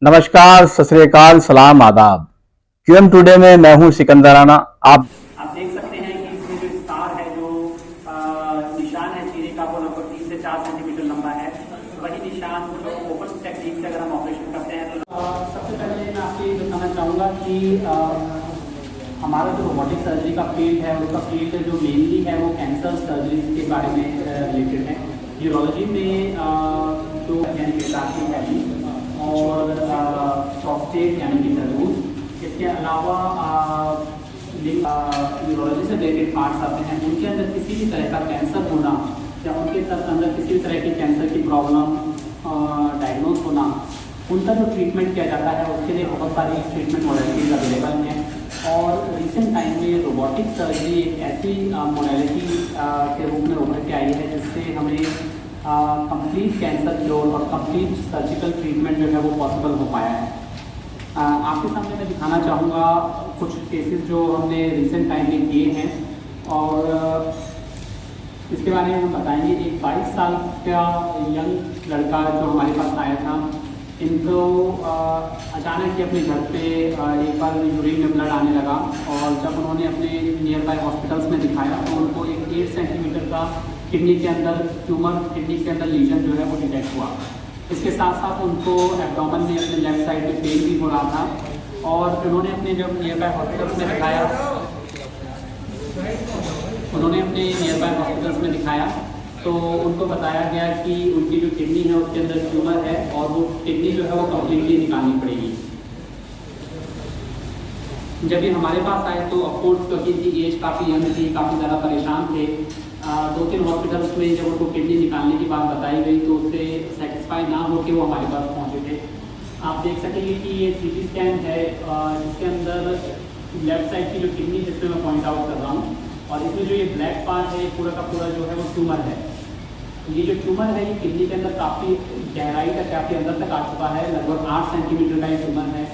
नमस्कार, सत श्री अकाल, सलाम, आदाब। क्यूएम टुडे में मैं हूं सिकंदर राना। आप देख सकते हैं कि इसमें जो स्टार है, जो निशान है चेहरे का, वो लगभग 3 से 4 सेंटीमीटर लंबा है। वही निशान जो ओपन टेक्निक से अगर हम ऑपरेशन करते हैं तो सबसे पहले मैं आपको ये बताना चाहूँगा कि हमारा जो रोबोटिक सर्जरी का फील्ड है, उसका फील्ड जो मेनली है वो कैंसर सर्जरी के बारे में रिलेटेड है। यूरोलॉजी में जो यानी और प्रोस्टेट यानी कि तरबूज, इसके अलावा न्यूरोलॉजी से रिलेटेड पार्ट्स आते हैं। उनके अंदर किसी भी तरह का कैंसर होना या उनके अंदर किसी भी तरह की कैंसर की प्रॉब्लम डायग्नोज होना, उनका जो ट्रीटमेंट किया जाता है उसके लिए बहुत सारी ट्रीटमेंट मॉडलिटीज अवेलेबल हैं। और रिसेंट टाइम में रोबोटिक सर्जरी एक ऐसी मॉडलिटी के रूप में उभर के आई है जिससे हमें कंप्लीट कैंसर क्योर और कंप्लीट सर्जिकल ट्रीटमेंट जो है वो पॉसिबल हो पाया है। आपके सामने मैं दिखाना चाहूँगा कुछ केसेस जो हमने रिसेंट टाइम में किए हैं और इसके बारे में हम बताएंगे। एक 22 साल का यंग लड़का जो हमारे पास आया था, इनको अचानक ही अपने घर पे एक बार यूरिन में ब्लड आने लगा और जब उन्होंने अपने नियर बाय हॉस्पिटल्स में दिखाया तो उनको एक 8 सेंटीमीटर का किडनी के अंदर ट्यूमर, किडनी के अंदर लीजन जो है वो डिटेक्ट हुआ। इसके साथ साथ उनको एब्डोमेन में अपने लेफ्ट साइड में पेन भी हो रहा था और उन्होंने अपने जब नियर बाय हॉस्पिटल्स में दिखाया तो उनको बताया गया कि उनकी जो किडनी है उसके अंदर ट्यूमर है और वो किडनी जो है वो कम्प्लीटली निकालनी पड़ेगी। जब ये हमारे पास आए तो ऑफकोर्स क्योंकि इनकी एज काफ़ी यंग थी, काफ़ी ज़्यादा परेशान थे। 2-3 हॉस्पिटल्स में जब उनको किडनी निकालने की बात बताई गई तो उससे सेटिस्फाई ना होकर वो हमारे पास पहुँचे थे। आप देख सकेंगे कि ये सीटी स्कैन है जिसके अंदर लेफ्ट साइड की जो किडनी जिसमें मैं पॉइंट आउट कर रहा हूँ और इसमें जो ये ब्लैक पार्ट है पूरा का पूरा जो है वो ट्यूमर है। ये जो ट्यूमर है ये किडनी के अंदर काफ़ी गहराई तक, काफ़ी अंदर तक आ चुका है। लगभग 8 सेंटीमीटर का ये ट्यूमर है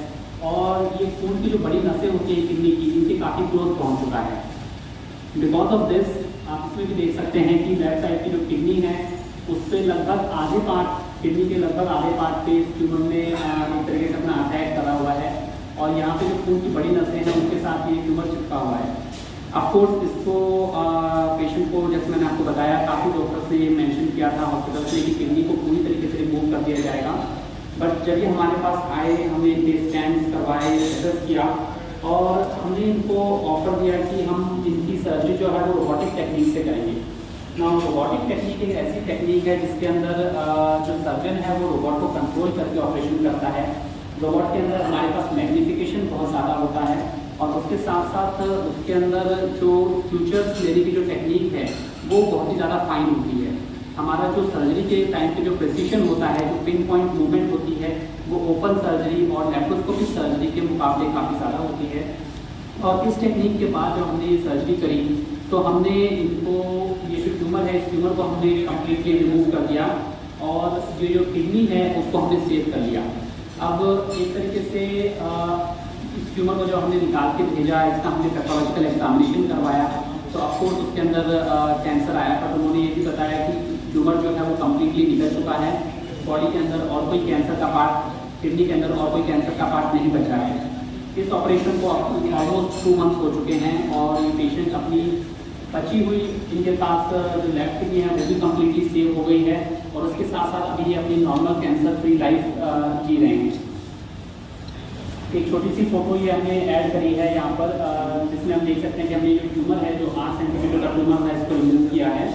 और ये खून की जो बड़ी नसें होती हैं किडनी की, इनके काफ़ी क्लोज पहुँच चुका है। बिकॉज ऑफ दिस आप इसमें भी देख सकते हैं कि लेफ्ट साइड की जो किडनी है उस पर लगभग आधे पार्ट, किडनी के लगभग आधे पार्ट पे इस ट्यूमर ने एक तरीके से अपना अटैक करा हुआ है और यहाँ पे जो खून की बड़ी नसें हैं उनके साथ ये ट्यूमर चिपका हुआ है। ऑफकोर्स इसको पेशेंट को, जैसे मैंने आपको बताया, काफ़ी डॉक्टर्स ने ये मेंशन किया था हॉस्पिटल्स में कि किडनी को पूरी तरीके से रिमूव कर दिया जाएगा। बट जब ये हमारे पास आए, हमने इनके स्कैन करवाए, एसेस किया और हमने इनको ऑफर दिया कि हम इनकी सर्जरी जो है वो रोबोटिक टेक्निक से करेंगे। ना रोबोटिक टेक्निक एक ऐसी टेक्निक है जिसके अंदर जो सर्जन है वो रोबोट को कंट्रोल करके ऑपरेशन करता है। रोबोट के अंदर हमारे पास मैग्नीफिकेशन बहुत ज़्यादा होता है और उसके साथ साथ उसके अंदर जो फ्यूचर्स लेने की जो टेक्निक है वो बहुत ही ज़्यादा फाइन होती है। हमारा जो सर्जरी के टाइम पे जो प्रिसीशन होता है, जो पिन पॉइंट मूवमेंट होती है, वो ओपन सर्जरी और लेप्रोस्कोपिक सर्जरी के मुकाबले काफ़ी ज़्यादा होती है। और इस टेक्निक के बाद जब हमने ये सर्जरी करी तो हमने इनको, ये जो ट्यूमर है इस ट्यूमर को हमने कम्प्लीटली रिमूव कर दिया और ये जो किडनी है उसको हमने सेव कर लिया। अब एक तरीके से इस ट्यूमर को जब हमने निकाल के भेजा, इसका हमने पैथोलॉजिकल एग्जामिनेशन करवाया तो ऑफकोर्स उसके अंदर कैंसर आया था। तो उन्होंने ये भी बताया कि ट्यूमर जो है वो कम्प्लीटली निकल चुका है, बॉडी के अंदर और कोई कैंसर का पार्ट, किडनी के अंदर और कोई कैंसर का पार्ट नहीं बचा है। इस ऑपरेशन को ऑलमोस्ट 2 मंथ्स हो चुके हैं और ये पेशेंट अपनी बची हुई, इनके पास जो लेफ्ट किडनी है वो भी कम्प्लीटली सेव हो गई है और उसके साथ साथ अभी ये अपनी नॉर्मल कैंसर फ्री लाइफ जी रहे हैं। एक छोटी सी फोटो ये हमने ऐड करी है यहाँ पर जिसमें हम देख सकते हैं कि हमने जो ट्यूमर है जो 8 सेंटीमीटर का ट्यूमर है इसको रिमूव किया है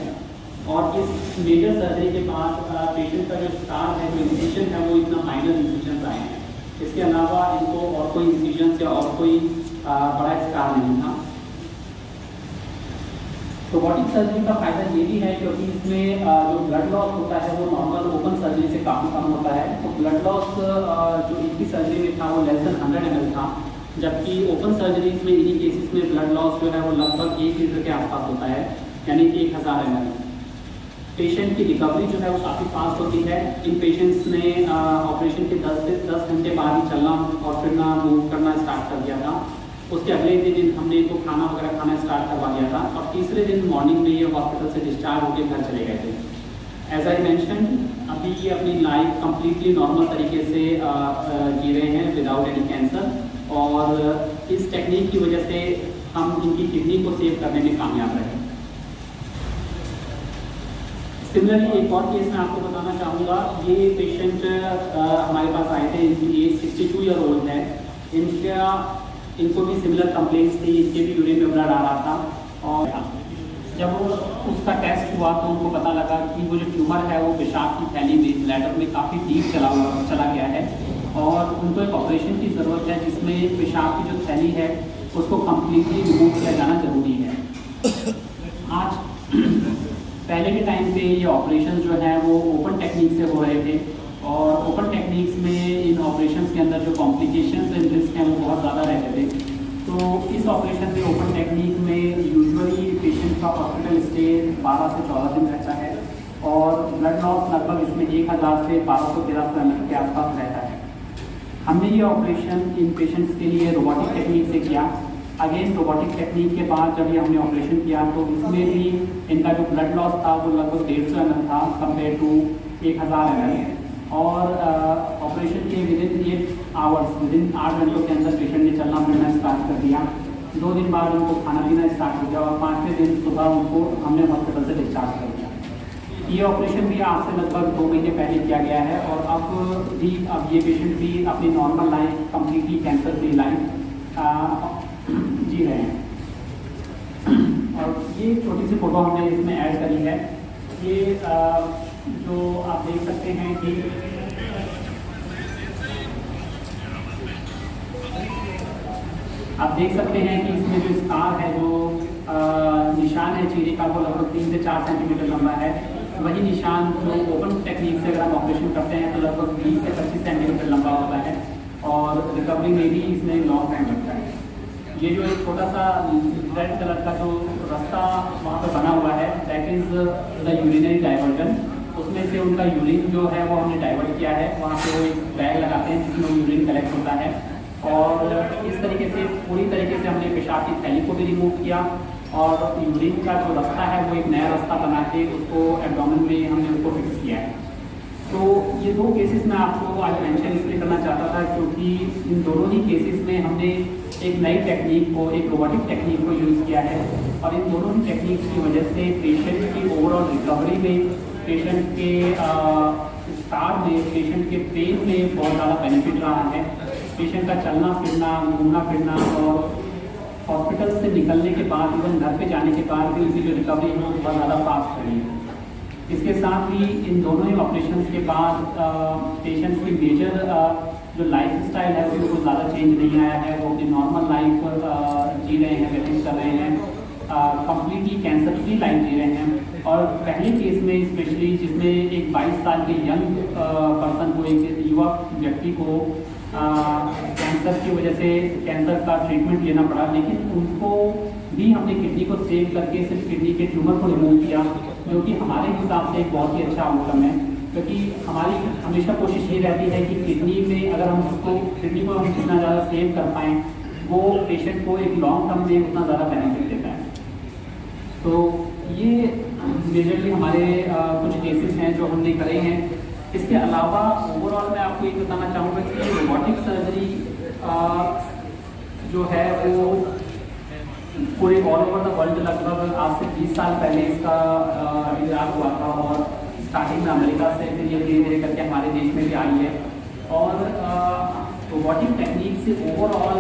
और इस मेजर सर्जरी के बाद पेशेंट का जो स्कार है, जो इंसिजन है वो इतना माइनर इंसिजन आए हैं। इसके अलावा इनको और कोई इंसिजन या और कोई बड़ा स्कार नहीं था। रोबोटिक सर्जरी का फायदा ये भी है क्योंकि इसमें जो ब्लड लॉस होता है वो नॉर्मल ओपन सर्जरी से काफ़ी कम होता है। तो ब्लड लॉस जो इनकी सर्जरी में था वो लेस देन 100 ml था, जबकि ओपन सर्जरीज में इन्हीं केसेस में ब्लड लॉस जो है वो लगभग 1 लीटर के आसपास होता है, यानी कि 1000 ml। पेशेंट की रिकवरी जो है वो काफ़ी फास्ट होती है। इन पेशेंट्स ने ऑपरेशन के 10 घंटे बाद ही चलना और फिरना, मूव करना स्टार्ट कर दिया था। उसके अगले दिन हमने इनको खाना वगैरह खाना स्टार्ट करवा दिया था और तीसरे दिन मॉर्निंग में ये हॉस्पिटल से डिस्चार्ज होकर घर चले गए थे। एज आई मेंशन, अभी ये अपनी लाइफ कंप्लीटली नॉर्मल तरीके से जी रहे हैं विदाउट एनी कैंसर, और इस टेक्निक की वजह से हम इनकी किडनी को सेव करने में कामयाब रहे। सिमिलरली एक और केस मैं आपको बताना चाहूँगा। ये पेशेंट हमारे पास आए थे, इनकी एज 62 ईयर ओल्ड है। इनको भी सिमिलर कंप्लेंट्स थी, इनके भी यूरिन में ब्लड आ रहा था, और जब उसका टेस्ट हुआ तो उनको पता लगा कि वो जो ट्यूमर है वो पेशाब की थैली में, ब्लैडर में काफ़ी डीप चला गया है, और उनको एक ऑपरेशन की ज़रूरत है जिसमें पेशाब की जो थैली है उसको कम्प्लीटली रिमूव किया जाना ज़रूरी है। आज पहले के टाइम पे ये ऑपरेशन जो है वो ओपन टेक्निक से हो रहे थे, और ओपन टेक्निक्स में इन ऑपरेशंस के अंदर जो कॉम्प्लिकेशंस एंड रिस्क हैं वो बहुत ज़्यादा रहते थे। तो इस ऑपरेशन में ओपन टेक्निक में यूजुअली पेशेंट का हॉस्पिटल स्टे 12 से 14 दिन रहता है, और ब्लड लॉस लगभग इसमें 1000 से 1213 ml के आसपास रहता है। हमने ये ऑपरेशन इन पेशेंट्स के लिए रोबोटिक टेक्निक से किया। अगेन रोबोटिक टेक्निक के बाद जब ये हमने ऑपरेशन किया तो इसमें भी इनका जो ब्लड लॉस था वो लगभग 150 ml था कंपेयर टू 1000 ml, और ऑपरेशन के विदिन 8 आवर्स, विदिन 8 घंटों के अंदर पेशेंट ने चलना फिरना स्टार्ट कर दिया। 2 दिन बाद उनको खाना पीना स्टार्ट हो गया, और 5वें दिन सुबह उनको हमने हॉस्पिटल से डिस्चार्ज कर दिया। ये ऑपरेशन भी आज से लगभग 2 महीने पहले किया गया है, और अब ये पेशेंट भी अपनी normal life, completely cancer free life जी रहे हैं। और ये छोटी सी फोटो हमने इसमें ऐड करी है। ये जो आप देख सकते हैं कि इसमें जो स्कार है, जो निशान है चीरे का, वो लगभग 3 से 4 सेंटीमीटर लंबा है। वही निशान जो ओपन टेक्निक से अगर हम ऑपरेशन करते हैं तो लगभग 20 से 25 सेंटीमीटर लंबा होता है, और रिकवरी में भी इसमें लॉन्ग टाइम लगता है। ये जो एक छोटा सा रेड कलर का जो रास्ता वहाँ पर बना हुआ है, that is the urinary diversion. उसमें से उनका यूरिन जो है वो हमने डाइवर्ट किया है। वहाँ पे वो एक बैग लगाते हैं जिसमें यूरिन कलेक्ट होता है, और इस तरीके से पूरी तरीके से हमने पेशाब की थैली को भी रिमूव किया, और यूरिन का जो रास्ता है वो एक नया रास्ता बना के उसको एब्डोमेन में हमने उसको फिक्स किया है। तो ये 2 केसेस मैं आपको आज मेंशन इसलिए करना चाहता था क्योंकि इन दोनों ही केसेस में हमने एक नई टेक्निक को, एक रोबोटिक टेक्निक को यूज़ किया है, और इन दोनों ही टेक्निक्स की वजह से पेशेंट की ओवरऑल रिकवरी में, पेशेंट के स्कार में, पेशेंट के पेन में बहुत ज़्यादा बेनिफिट रहा है। पेशेंट का चलना फिरना, घूमना फिरना, और हॉस्पिटल से निकलने के बाद, इवन घर पे जाने के बाद भी उनकी जो रिकवरी है वो बहुत ज़्यादा फास्ट रही है। इसके साथ ही इन दोनों ही ऑपरेशन के बाद पेशेंट्स की मेजर जो लाइफ स्टाइल है उसमें कुछ ज़्यादा चेंज नहीं आया है। वो अपनी नॉर्मल लाइफ जी रहे हैं, व्यतीत कर रहे हैं, कम्प्लीटली कैंसर फ्री लाइफ जी रहे हैं। और पहले केस में स्पेशली जिसमें एक 22 साल के यंग पर्सन को, एक युवा व्यक्ति को कैंसर की वजह से कैंसर का ट्रीटमेंट लेना पड़ा, लेकिन उनको भी हमने किडनी को सेव करके सिर्फ किडनी के ट्यूमर को रिमूव किया, जो कि हमारे हिसाब से एक बहुत ही अच्छा आउटकम है। क्योंकि हमारी हमेशा कोशिश ये रहती है कि किडनी में अगर हम उसको, किडनी को हम जितना ज़्यादा सेव कर पाएँ वो पेशेंट को एक लॉन्ग टर्म में उतना ज़्यादा बेनिफिट देता है। तो ये मेजरली हमारे कुछ केसेस हैं जो हमने करे हैं। इसके अलावा ओवरऑल मैं आपको ये बताना चाहूँगा कि रोबोटिक सर्जरी जो है वो पूरे ऑल ओवर द वर्ल्ड लगभग आज से 20 साल पहले इसका इजाद हुआ था, और स्टार्टिंग में अमेरिका से फिर ये धीरे धीरे करके हमारे देश में भी आई है। और रोबोटिक टेक्निक से ओवरऑल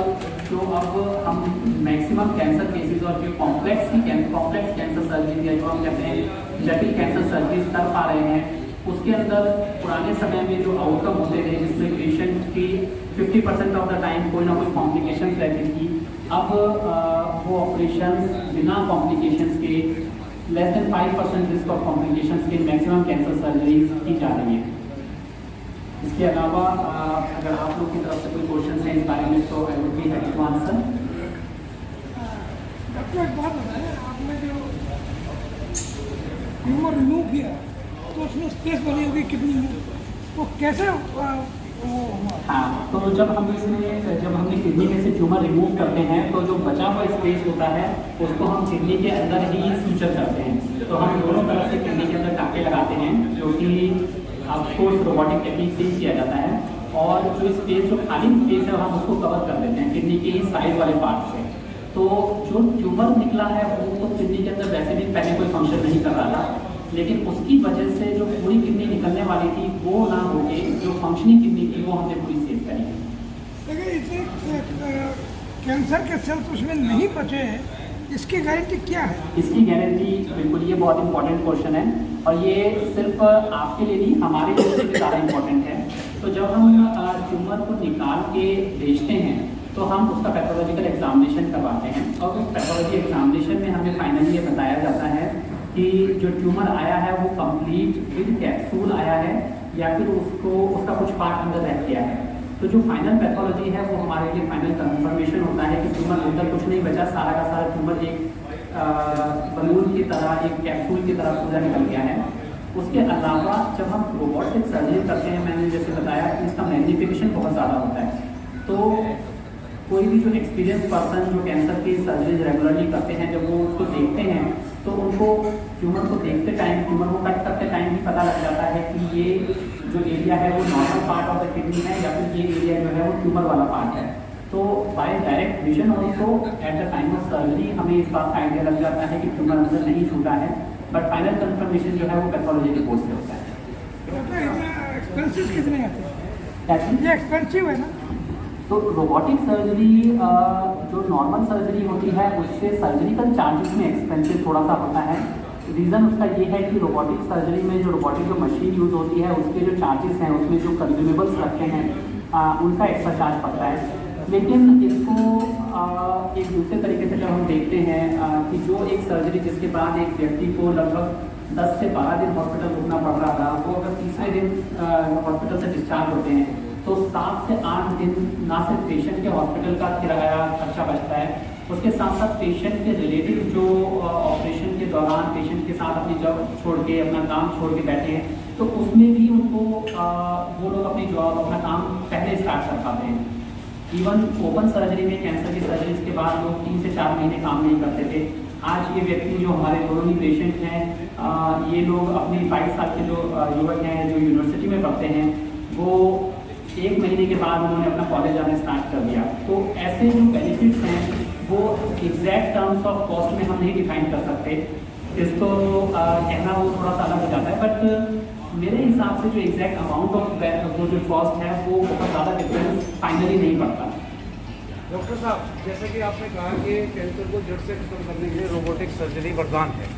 जो अब हम मैक्सिमम कैंसर केसेस और जो कॉम्प्लेक्स कैंसर सर्जरी या जो हम कहते हैं जटिल कैंसर सर्जरी कर पा रहे हैं, उसके अंदर पुराने समय में जो आउटकम होते थे जिसमें पेशेंट की 50% ऑफ द टाइम कोई ना कोई कॉम्प्लिकेशंस रहती थी, अब वो ऑपरेशंस बिना कॉम्प्लिकेशंस के less than 5% risk of complications के मैक्सिमम कैंसर सर्जरीज की जा रही हैं। इसके अलावा अगर आप लोग की तरफ से कोई क्वेश्चन हैं इस बारे में तो I would be happy to answer. Doctor एक बात बताएं, आपने जो ट्यूमर रिमूव किया तो उसमें स्पेस बनी होगी किडनी में, वो कैसे हाँ, तो जब हमने किडनी में से ट्यूमर रिमूव करते हैं तो जो बचा हुआ स्पेस होता है उसको हम किडनी के अंदर ही सूचर करते हैं। तो हम दोनों तरफ से किडनी के अंदर टाँके लगाते हैं जो कि ऑफकोर्स रोबोटिक टेक्निक से ही किया जाता है। और जो स्पेस, जो खाली स्पेस है हम उसको कवर कर देते हैं किडनी के ही साइड वाले पार्ट से। तो जो ट्यूमर निकला है वो तो किडनी के अंदर वैसे भी पहले कोई फंक्शन नहीं कर रहा था, लेकिन उसकी वजह से जो पूरी किडनी निकलने वाली थी वो ना होके जो फंक्शनिंग किडनी थी वो हमने पूरी सेव करी। देखिए, इसे कैंसर के सेल्स उसमें नहीं बचे हैं, इसकी गारंटी क्या है? इसकी गारंटी बिल्कुल, ये बहुत इंपॉर्टेंट क्वेश्चन है और ये सिर्फ आपके लिए नहीं हमारे लिए भी ज़्यादा इंपॉर्टेंट है। तो जब हम ट्यूमर को निकाल के भेजते हैं तो हम उसका पैथोलॉजिकल एग्जामिनेशन करवाते हैं और उस पैथोलॉजी एग्जामिनेशन में हमें फाइनली ये बताया जाता है कि जो ट्यूमर आया है वो कंप्लीट विद कैप्सूल आया है या फिर उसका कुछ पार्ट अंदर रह गया है। तो जो फाइनल पैथोलॉजी है वो हमारे लिए फाइनल कंफर्मेशन होता है कि ट्यूमर अंदर कुछ नहीं बचा, सारा का सारा ट्यूमर एक बलून की तरह, एक कैप्सूल की तरह पूरा निकल गया है। उसके अलावा जब हम रोबोटिक सर्जरी करते हैं, मैंने जैसे बताया कि इसका मैग्नीफिकेशन बहुत ज़्यादा होता है। तो कोई भी जो एक्सपीरियंस पर्सन जो कैंसर की सर्जरीज रेगुलरली करते हैं, जब वो उसको देखते हैं तो उनको ट्यूमर को देखते टाइम, ट्यूमर को कट करते टाइम ही पता लग जाता है कि ये जो एरिया है वो normal part of the kidney है या फिर ये एरिया जो है वो ट्यूमर वाला पार्ट है। तो by direct vision also at the time of surgery हमें इस बात का आइडिया लग जाता है कि ट्यूमर अंदर नहीं छूटा है, बट फाइनल कंफर्मेशन जो है वो पैथोलॉजी रिपोर्ट से होता है। एक्सपेंसिव कितने आते हैं? ये एक्सपेंसिव है ना? तो रोबोटिक सर्जरी जो नॉर्मल सर्जरी होती है उससे सर्जरिकल चार्जेस में एक्सपेंसिव थोड़ा सा होता है। रीज़न उसका ये है कि रोबोटिक सर्जरी में जो रोबोटिक जो मशीन यूज़ होती है उसके जो चार्जेस हैं, उसमें जो कंज्यूमेबल्स रखते हैं उनका एक्स्ट्रा चार्ज पड़ता है। लेकिन इसको एक दूसरे तरीके से जब हम देखते हैं कि जो एक सर्जरी जिसके बाद एक व्यक्ति को लगभग 10 से 12 दिन हॉस्पिटल रुकना पड़ रहा था, वो अगर तीसरे दिन हॉस्पिटल से डिस्चार्ज होते हैं तो 7 से 8 दिन ना सिर्फ पेशेंट के हॉस्पिटल का किराया खर्चा बचता है, उसके साथ साथ पेशेंट के रिलेटिव जो ऑपरेशन के दौरान पेशेंट के साथ अपनी जॉब छोड़ के, अपना काम छोड़ के बैठे हैं, तो उसमें भी उनको वो लोग अपनी जॉब, अपना काम पहले स्टार्ट कर पाते हैं। इवन ओपन सर्जरी में, कैंसर की सर्जरीज के बाद लोग 3 से 4 महीने काम नहीं करते थे। आज ये व्यक्ति जो हमारे दोनों ही पेशेंट हैं, ये लोग अपनी 22 साल के जो युवक हैं जो यूनिवर्सिटी में पढ़ते हैं, वो 1 महीने के बाद उन्होंने अपना कॉलेज जाना स्टार्ट कर दिया। तो ऐसे जो बेनिफिट्स हैं वो एग्जैक्ट टर्म्स ऑफ कॉस्ट में हम नहीं डिफाइन कर सकते, इसको कहना वो थोड़ा सा अलग हो जाता है। बट मेरे हिसाब से जो एग्जैक्ट अमाउंट ऑफ वो जो कॉस्ट है वो बहुत ज़्यादा डिफरेंस फाइनली नहीं पड़ता। डॉक्टर साहब, जैसे कि आपने कहा कि कैंसर को जड़ से खत्म करने के लिए रोबोटिक सर्जरी वरदान है।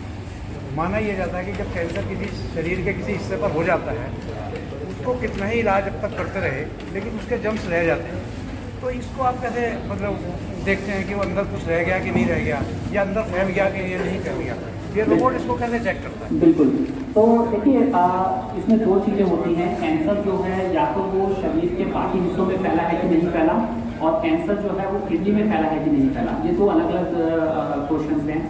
माना यह जाता है कि जब कैंसर किसी शरीर के किसी हिस्से पर हो जाता है, उसको कितना ही इलाज अब तक करते रहे लेकिन उसके जम्स रह जाते हैं। तो इसको आप कैसे मतलब देखते हैं कि वो अंदर कुछ रह गया कि नहीं रह गया, या अंदर फैल गया कि ये नहीं फैल गया? ये रोबोट इसको कैसे चेक करता है? बिल्कुल, तो देखिए इसमें 2 चीज़ें होती हैं। कैंसर जो है या तो वो शरीर के बाकी हिस्सों में फैला है कि नहीं फैला, और कैंसर जो है वो किडनी में फैला है कि नहीं फैला। ये 2 अलग अलग क्वेश्चंस हैं।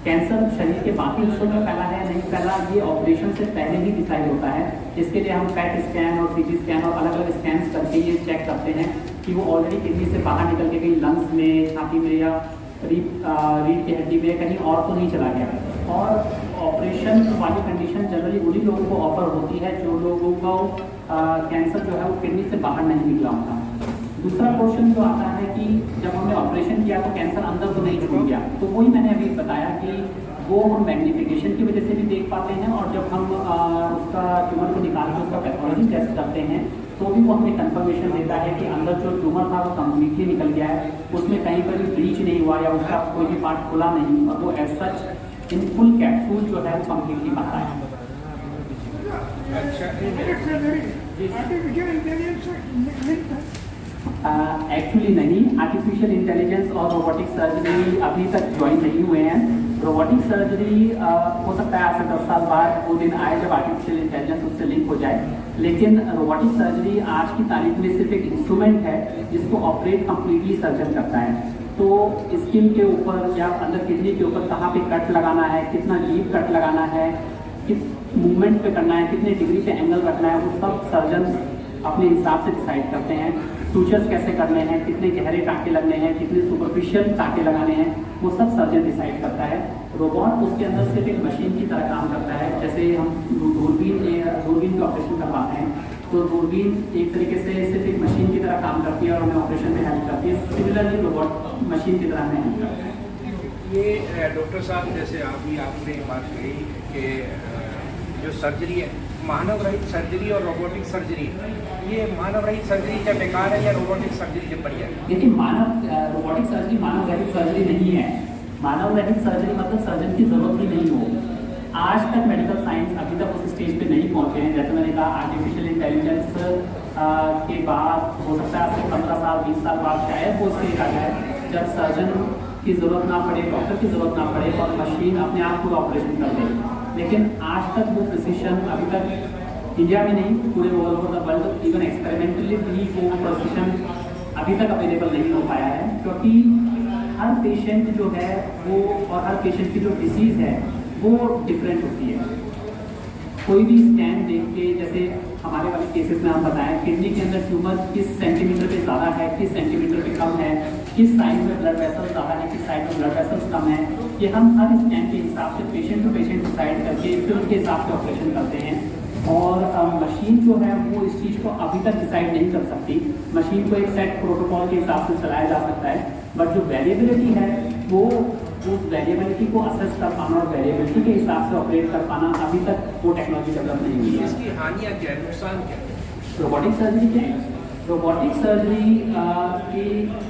कैंसर शरीर के बाकी हिस्सों में फैला है नहीं फैला, ये ऑपरेशन से पहले ही डिसाइड होता है। इसके लिए हम पैट स्कैन और CT स्कैन और अलग अलग स्कैन्स करके ये चेक करते हैं कि वो ऑलरेडी किडनी से बाहर निकल के कहीं लंग्स में, छाती में या रीढ़ की हड्डी में कहीं और तो नहीं चला गया। और ऑपरेशन वाली कंडीशन जनरली उन्हीं लोगों को ऑफर होती है जो लोगों को कैंसर जो है वो किडनी से बाहर नहीं निकला होता। दूसरा क्वेश्चन जो आता है कि जब हमने ऑपरेशन किया तो कैंसर अंदर तो नहीं छूट गया, तो वही मैंने अभी बताया कि वो हम मैग्नीफिकेशन की वजह से भी देख पाते हैं, और जब हम उसका ट्यूमर को निकाल के उसका पैथोलॉजी टेस्ट करते हैं तो भी वो हमें कंफर्मेशन देता है कि अंदर जो ट्यूमर था वो कम्प्लीटली निकल गया है, उसमें कहीं पर भी ब्रीच नहीं हुआ या उसका कोई भी पार्ट खुला नहीं, और वो as such in full capsule जो है वो कम्प्लीटली आता है। एक्चुअली नहीं, आर्टिफिशियल इंटेलिजेंस और रोबोटिक सर्जरी अभी तक ज्वाइन नहीं हुए हैं। रोबोटिक सर्जरी हो सकता है 8 से 10 साल बाद वो दिन आए जब आर्टिफिशियल इंटेलिजेंस उससे लिंक हो जाए, लेकिन रोबोटिक सर्जरी आज की तारीख में सिर्फ एक इंस्ट्रूमेंट है जिसको ऑपरेट कम्प्लीटली सर्जन करता है। तो स्किन के ऊपर या अंदर किडनी के ऊपर कहाँ पे कट लगाना है, कितना डीप कट लगाना है, किस मूवमेंट पे करना है, कितने डिग्री पे एंगल रखना है, वो सब सर्जन अपने हिसाब से डिसाइड करते हैं। सूचर्स कैसे करने हैं, कितने गहरे टाँके लगने हैं, कितने सुपरफिशियल टाँके लगाने हैं, वो सब सर्जन डिसाइड करता है। रोबोट उसके अंदर सिर्फ एक मशीन की तरह काम करता है। जैसे हम दूरबीन के ऑपरेशन करवाते हैं तो दूरबीन एक तरीके से सिर्फ एक मशीन की तरह काम करती है और हमें ऑपरेशन में हेल्प करती है। सिमिलरली रोबोट मशीन की तरह हमें हेल्प करता है। ये डॉक्टर साहब, जैसे आपने बात कही कि जो सर्जरी है, मानव रहित सर्जरी और रोबोटिक सर्जरी, ये मानव रहित सर्जरी क्या बेकार है या रोबोटिक सर्जरी जब बढ़िया है? देखिए, रोबोटिक सर्जरी मानव रहित सर्जरी नहीं है। मानव रहित सर्जरी मतलब सर्जन की जरूरत ही नहीं हो। आज तक मेडिकल साइंस अभी तक उस स्टेज पे नहीं पहुंचे हैं। जैसे मैंने कहा, आर्टिफिशियल इंटेलिजेंस के बाद हो सकता है आज से 15 साल 20 साल बाद शायद वो स्टेज आ जाए जब सर्जन की ज़रूरत ना पड़े, डॉक्टर की ज़रूरत ना पड़े और मशीन अपने आप पूरा ऑपरेशन कर दे। लेकिन आज तक वो प्रिसिशन अभी तक इंडिया में नहीं, पूरे all over the world, even experimentally भी वो प्रिसिशन अभी तक अवेलेबल नहीं हो पाया है। क्योंकि हर पेशेंट जो है वो और हर पेशेंट की जो डिसीज़ है वो डिफरेंट होती है। कोई भी स्कैन देख के, जैसे हमारे वाले केसेस में हम बताएं, किडनी के अंदर ट्यूमर किस सेंटीमीटर पे ज़्यादा है, किस सेंटीमीटर पे कम है, किस साइड में ब्लड वेसल्स ज़्यादा है, किस साइड में ब्लड वेसल्स कम है, ये हम हर स्कैन के हिसाब से पेशेंट टू पेशेंट डिसाइड करके फिर उसके हिसाब से ऑपरेशन करते हैं। और मशीन जो है वो इस चीज़ को अभी तक डिसाइड नहीं कर सकती। मशीन को एक सेट प्रोटोकॉल के हिसाब से चलाया जा सकता है, बट जो वेरिएबिलिटी है वो उस वेरिएबिलिटी को असेस कर पाना और वेरिएबिलिटी के हिसाब से ऑपरेट कर पाना अभी तक वो टेक्नोलॉजी डेवलप नहीं हुई है। इसकी हानियाँ क्या है, नुकसान क्या है? रोबोटिक सर्जरी क्या है? रोबोटिक सर्जरी की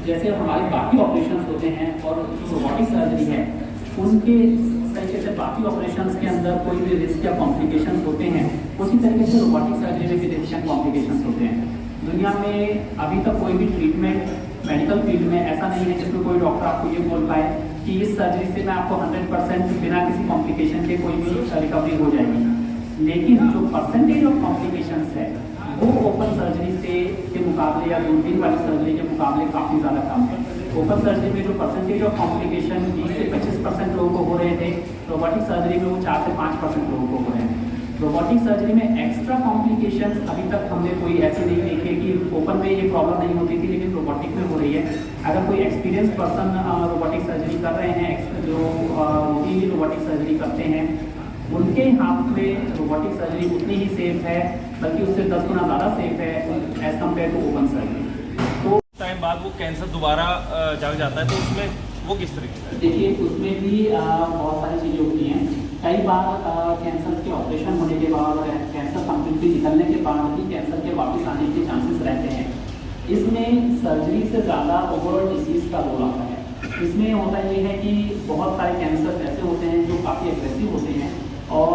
जैसे हमारे बाकी ऑपरेशंस होते हैं और रोबोटिक सर्जरी है, उनके तरीके से बाकी ऑपरेशंस के अंदर कोई भी रिस्क या कॉम्प्लिकेशंस होते हैं, उसी तरीके से रोबोटिक सर्जरी में भी रिस्क या कॉम्प्लिकेशंस होते हैं। दुनिया में अभी तक कोई भी ट्रीटमेंट मेडिकल फील्ड में ऐसा नहीं है जिसमें कोई डॉक्टर आपको ये बोल पाए कि इस सर्जरी से मैं आपको 100% बिना किसी कॉम्प्लिकेशन के कोई भी रिकवरी हो जाएगी। लेकिन जो परसेंटेज ऑफ कॉम्प्लिकेशंस है वो ओपन सर्जरी के मुकाबले या दूरबीन वाली सर्जरी के मुकाबले काफ़ी ज़्यादा कम है। ओपन सर्जरी में जो परसेंटेज ऑफ कॉम्प्लिकेशन 20 से 25% लोगों को हो रहे थे, रोबोटिक सर्जरी में वो 4 से 5% लोगों को हो रहे हैं। रोबोटिक सर्जरी में एक्स्ट्रा कॉम्प्लिकेशंस अभी तक हमने कोई ऐसे नहीं देखे कि ओपन में ये प्रॉब्लम नहीं होती थी, लेकिन रोबोटिक में हो रही है। अगर कोई एक्सपीरियंस पर्सन रोबोटिक सर्जरी कर रहे हैं, जो रूटीनली रोबोटिक सर्जरी करते हैं, उनके हाथ में रोबोटिक सर्जरी उतनी ही सेफ है, बल्कि उससे 10 गुना ज़्यादा सेफ है as compared to open surgery. तो टाइम बाद वो कैंसर दोबारा जग जाता है, तो उसमें वो किस तरीके से? देखिए, उसमें भी बहुत सारी चीज़ें होती हैं। कई बार कैंसर के ऑपरेशन होने के बाद और कैंसर कंप्लीटली निकलने के बाद भी कैंसर के वापस आने के चांसेस रहते हैं। इसमें सर्जरी से ज़्यादा ओवरऑल डिसीज़ का रोल आता है। इसमें होता ये है कि बहुत सारे कैंसर ऐसे होते हैं जो काफ़ी एग्रेसिव होते हैं और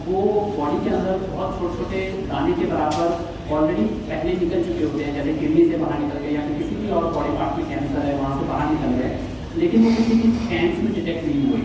वो बॉडी के अंदर बहुत छोटे छोटे दाने के बराबर ऑलरेडी पहले निकल चुके होते हैं, जैसे किडनी से बाहर निकल गए या फिर किसी भी और बॉडी पार्ट में कैंसर है वहाँ से बाहर निकल गए, लेकिन वो किसी भी स्कैन्स में डिटेक्ट नहीं हुए।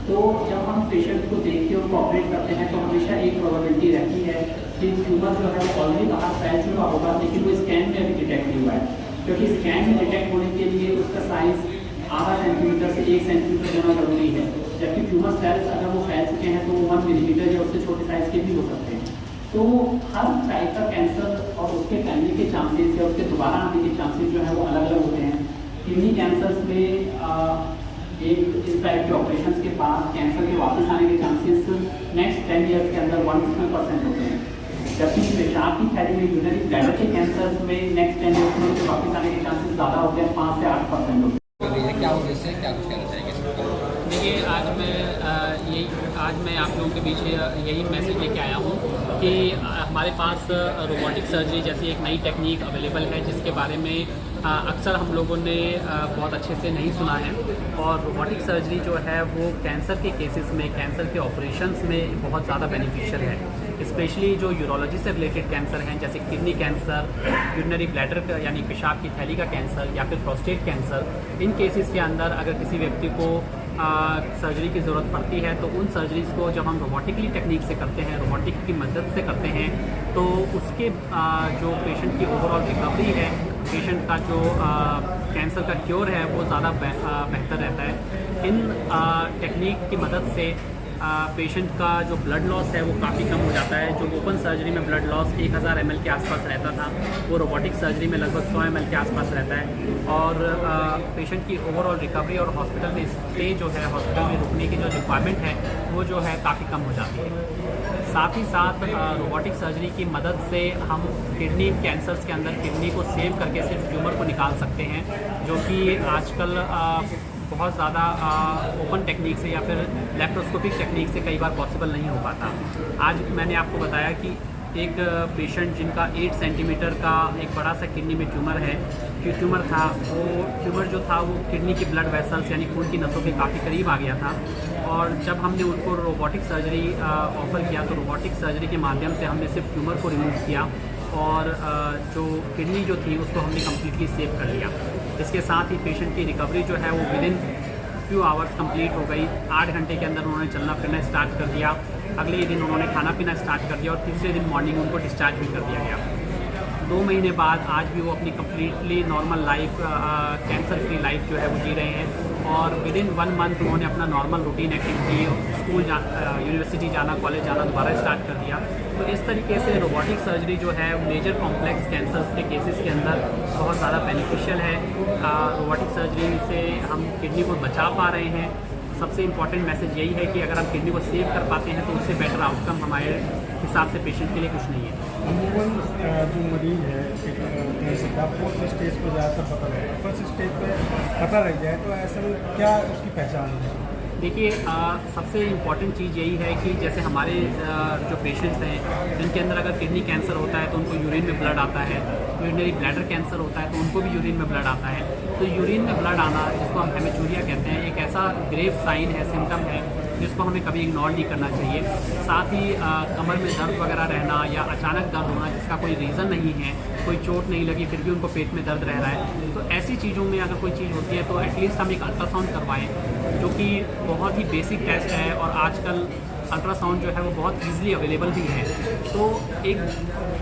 तो जब हम पेशेंट को देख के उनको ऑपरेट करते हैं तो हमेशा एक प्रोबेबिलिटी रहती है कि ट्यूमर जो है वो ऑलरेडी बाहर फैल चुका होगा, लेकिन वो स्कैन में अभी डिटेक्ट नहीं हुआ है। क्योंकि स्कैन में डिटेक्ट होने के लिए उसका साइज आधा सेंटीमीटर से 1 सेंटीमीटर होना जरूरी है, जबकि ट्यूमर सेल्स अगर वो फैल चुके हैं तो वो 1 मिलीमीटर या उससे छोटे साइज के भी हो सकते हैं। तो हर टाइप का कैंसर और उसके फैलने के चांसेस या उसके दोबारा आने के चांसेस जो है वो अलग अलग होते हैं। किडनी कैंसर्स में इस टाइप के ऑपरेशंस के बाद कैंसर के वापस आने के चांसेस नेक्स्ट 10 ईयर्स के अंदर 1% होते हैं, जबकि पेशाब की थैली में यूरिनरी ब्लैडर के कैंसर में नेक्स्ट 10 ईयर्स में उसके वापस आने के चांसेस ज़्यादा होते हैं, 5 से 8% होते हैं। क्या उद्देश्य है, क्या कुछ कहना चाहेंगे? देखिए, आज मैं आप लोगों के बीच यही मैसेज लेके आया हूँ कि हमारे पास रोबोटिक सर्जरी जैसी एक नई टेक्निक अवेलेबल है जिसके बारे में अक्सर हम लोगों ने बहुत अच्छे से नहीं सुना है। और रोबोटिक सर्जरी जो है वो कैंसर के केसेस में, कैंसर के ऑपरेशंस में बहुत ज़्यादा बेनिफिशियल है। स्पेशली जो यूरोलॉजी से रिलेटेड कैंसर हैं, जैसे किडनी कैंसर, यूरिनरी ब्लैडर यानी पेशाब की थैली का कैंसर या फिर प्रोस्टेट कैंसर, इन केसेस के अंदर अगर किसी व्यक्ति को सर्जरी की ज़रूरत पड़ती है तो उन सर्जरीज़ को जब हम रोबोटिकली टेक्निक से करते हैं, रोबोटिक की मदद से करते हैं, तो उसके जो पेशेंट की ओवरऑल रिकवरी है, पेशेंट का जो कैंसर का क्योर है वो ज़्यादा बेहतर रहता है। इन टेक्निक की मदद से पेशेंट का जो ब्लड लॉस है वो काफ़ी कम हो जाता है। जो ओपन सर्जरी में ब्लड लॉस 1000 ml के आसपास रहता था, वो रोबोटिक सर्जरी में लगभग 100 ml के आसपास रहता है। और पेशेंट की ओवरऑल रिकवरी और हॉस्पिटल में स्टे जो है, हॉस्पिटल में रुकने की जो रिक्वायरमेंट है वो जो है काफ़ी कम हो जाती है। साथ ही साथ रोबोटिक सर्जरी की मदद से हम किडनी कैंसर्स के अंदर किडनी को सेव करके सिर्फ ट्यूमर को निकाल सकते हैं, जो कि आजकल बहुत ज़्यादा ओपन टेक्निक से या फिर लैप्रोस्कोपिक टेक्निक से कई बार पॉसिबल नहीं हो पाता। आज मैंने आपको बताया कि एक पेशेंट जिनका 8 सेंटीमीटर का एक बड़ा सा किडनी में ट्यूमर है, ट्यूमर था, वो ट्यूमर जो था वो किडनी की ब्लड वेसल्स यानी खून की नसों के काफ़ी करीब आ गया था। और जब हमने उनको रोबोटिक सर्जरी ऑफ़र किया तो रोबोटिक सर्जरी के माध्यम से हमने सिर्फ ट्यूमर को रिमूव किया और जो किडनी जो थी उसको हमने कम्प्लीटली सेव कर लिया। इसके साथ ही पेशेंट की रिकवरी जो है वो विदिन फ्यू आवर्स कंप्लीट हो गई। 8 घंटे के अंदर उन्होंने चलना फिरना स्टार्ट कर दिया। अगले दिन उन्होंने खाना पीना स्टार्ट कर दिया और तीसरे दिन मॉर्निंग उनको डिस्चार्ज भी कर दिया गया। 2 महीने बाद आज भी वो अपनी completely normal life, cancer free life जो है वो जी रहे हैं। और विदिन 1 मंथ उन्होंने अपना normal routine activity, school university जाना, कॉलेज जाना दोबारा स्टार्ट कर दिया। तो इस तरीके से रोबोटिक सर्जरी जो है मेजर कॉम्प्लेक्स कैंसर्स के केसेस के अंदर बहुत ज़्यादा बेनिफिशियल है। रोबोटिक सर्जरी से हम किडनी को बचा पा रहे हैं। सबसे इम्पॉर्टेंट मैसेज यही है कि अगर हम किडनी को सेव कर पाते हैं तो उससे बेटर आउटकम हमारे हिसाब से पेशेंट के लिए कुछ नहीं है। अमूमन जो मरीज है कैंसर का 4th स्टेज पर ज़्यादातर पता लगता है, 1st स्टेज पर पता लग जाए तो ऐसे में क्या उसकी पहचान है? देखिए, सबसे इम्पॉर्टेंट चीज़ यही है कि जैसे हमारे जो पेशेंट्स हैं जिनके अंदर अगर किडनी कैंसर होता है तो उनको यूरिन में ब्लड आता है, यूरिनरी ब्लैडर कैंसर होता है तो उनको भी यूरिन में ब्लड आता है। तो यूरिन में ब्लड आना, जिसको हम हेमेचूरिया कहते हैं, एक ऐसा ग्रेव साइन है, सिम्टम है जिसको हमें कभी इग्नोर नहीं करना चाहिए। साथ ही कमर में दर्द वगैरह रहना या अचानक दर्द होना जिसका कोई रीज़न नहीं है, कोई चोट नहीं लगी फिर भी उनको पेट में दर्द रह रहा है, तो ऐसी चीज़ों में अगर कोई चीज़ होती है तो एटलीस्ट हम एक अल्ट्रासाउंड करवाएं, जो कि बहुत ही बेसिक टेस्ट है और आजकल अल्ट्रासाउंड जो है वो बहुत ईजिली अवेलेबल भी है। तो एक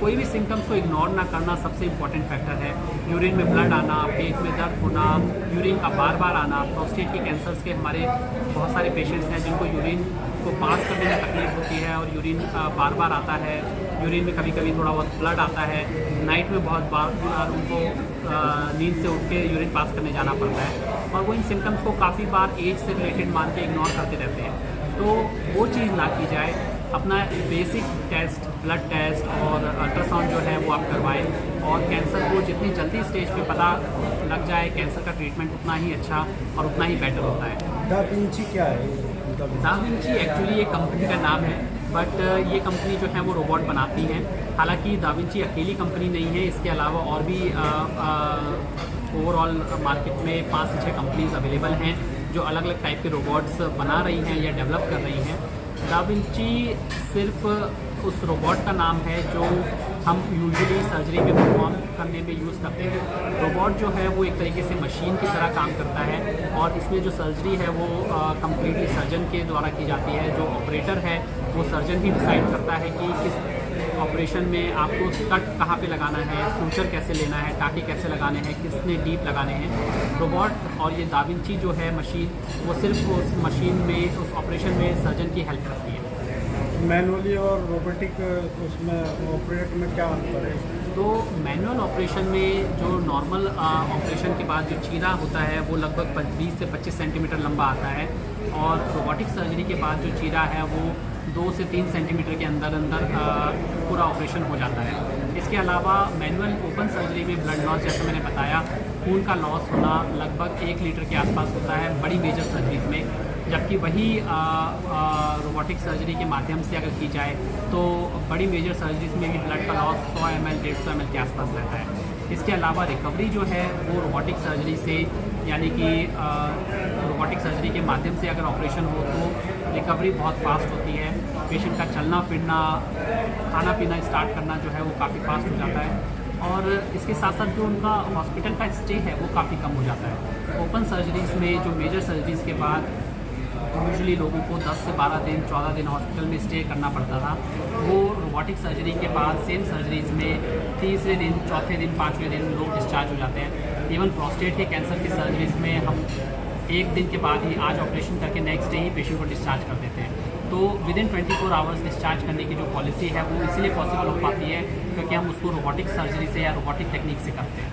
कोई भी सिम्टम्स को इग्नोर ना करना सबसे इम्पॉर्टेंट फैक्टर है। यूरिन में ब्लड आना, पेट में दर्द होना, यूरिन का बार बार आना, प्रोस्टेट के कैंसर्स के हमारे बहुत सारे पेशेंट्स हैं जिनको यूरिन को पास करने में तकलीफ होती है और यूरिन बार बार आता है। यूरिन में कभी कभी थोड़ा बहुत ब्लड आता है, नाइट में बहुत बार उनको नींद से उठ के यूरिन पास करने जाना पड़ता है और वो इन सिम्टम्स को काफ़ी बार एज से रिलेटेड मान के इग्नोर करते रहते हैं। तो वो चीज़ ना की जाए, अपना बेसिक टेस्ट, ब्लड टेस्ट और अल्ट्रासाउंड जो है वो आप करवाएं और कैंसर को जितनी जल्दी स्टेज पे पता लग जाए, कैंसर का ट्रीटमेंट उतना ही अच्छा और उतना ही बेटर होता है। दा विंची क्या है? दा विंची एक्चुअली एक कंपनी का नाम है, बट ये कंपनी जो है वो रोबोट बनाती हैं। हालांकि दा विंची अकेली कंपनी नहीं है, इसके अलावा और भी ओवरऑल मार्केट में 5 से 6 कंपनीज अवेलेबल हैं जो अलग अलग टाइप के रोबोट्स बना रही हैं या डेवलप कर रही हैं। दा विंची सिर्फ उस रोबोट का नाम है जो हम यूजुअली सर्जरी में परफॉर्म करने में यूज़ करते हैं। रोबोट जो है वो एक तरीके से मशीन की तरह काम करता है और इसमें जो सर्जरी है वो कम्प्लीटली सर्जन के द्वारा की जाती है। जो ऑपरेटर है वो सर्जन ही डिसाइड करता है कि किस ऑपरेशन में आपको कट कहाँ पे लगाना है, सूचर कैसे लेना है, टाँके कैसे लगाने हैं, कितने डीप लगाने हैं। रोबोट और ये दा विंची जो है मशीन, वो सिर्फ उस मशीन में, उस ऑपरेशन में सर्जन की हेल्प करती है। मैनुअली और रोबोटिक उसमें ऑपरेट में क्या अंतर है? तो मैनुअल ऑपरेशन में जो नॉर्मल ऑपरेशन के बाद जो चीरा होता है वो लगभग 20 से 25 सेंटीमीटर लंबा आता है और रोबोटिक सर्जरी के बाद जो चीरा है वो 2 से 3 सेंटीमीटर के अंदर पूरा ऑपरेशन हो जाता है। इसके अलावा मैनुअल ओपन सर्जरी में ब्लड लॉस, जैसे मैंने बताया, खून का लॉस होना लगभग 1 लीटर के आसपास होता है बड़ी मेजर सर्जरीज में, जबकि वही रोबोटिक सर्जरी के माध्यम से अगर की जाए तो बड़ी मेजर सर्जरीज में भी ब्लड का लॉस 100 ml 150 ml के आसपास रहता है। इसके अलावा रिकवरी जो है वो रोबोटिक सर्जरी से, यानी कि रोबोटिक सर्जरी के माध्यम से अगर ऑपरेशन हो तो रिकवरी बहुत फास्ट होती है। पेशेंट का चलना फिरना, खाना पीना स्टार्ट करना जो है वो काफ़ी फास्ट हो जाता है और इसके साथ साथ जो उनका हॉस्पिटल का स्टे है वो काफ़ी कम हो जाता है। ओपन सर्जरीज़ में जो मेजर सर्जरीज़ के बाद यूजुअली लोगों को 10 से 12 दिन 14 दिन हॉस्पिटल में स्टे करना पड़ता था, वो रोबोटिक सर्जरी के बाद सेम सर्जरीज़ में तीसरे दिन, चौथे दिन, 5वें दिन लोग डिस्चार्ज हो जाते हैं। इवन प्रोस्टेट के कैंसर की सर्जरीज़ में हम 1 दिन के बाद ही, आज ऑपरेशन करके नेक्स्ट डे ही पेशेंट को डिस्चार्ज कर देते हैं। तो विदिन 24 आवर्स डिस्चार्ज करने की जो पॉलिसी है वो इसीलिए पॉसिबल हो पाती है क्योंकि हम उसको रोबोटिक सर्जरी से या रोबोटिक टेक्निक से करते हैं।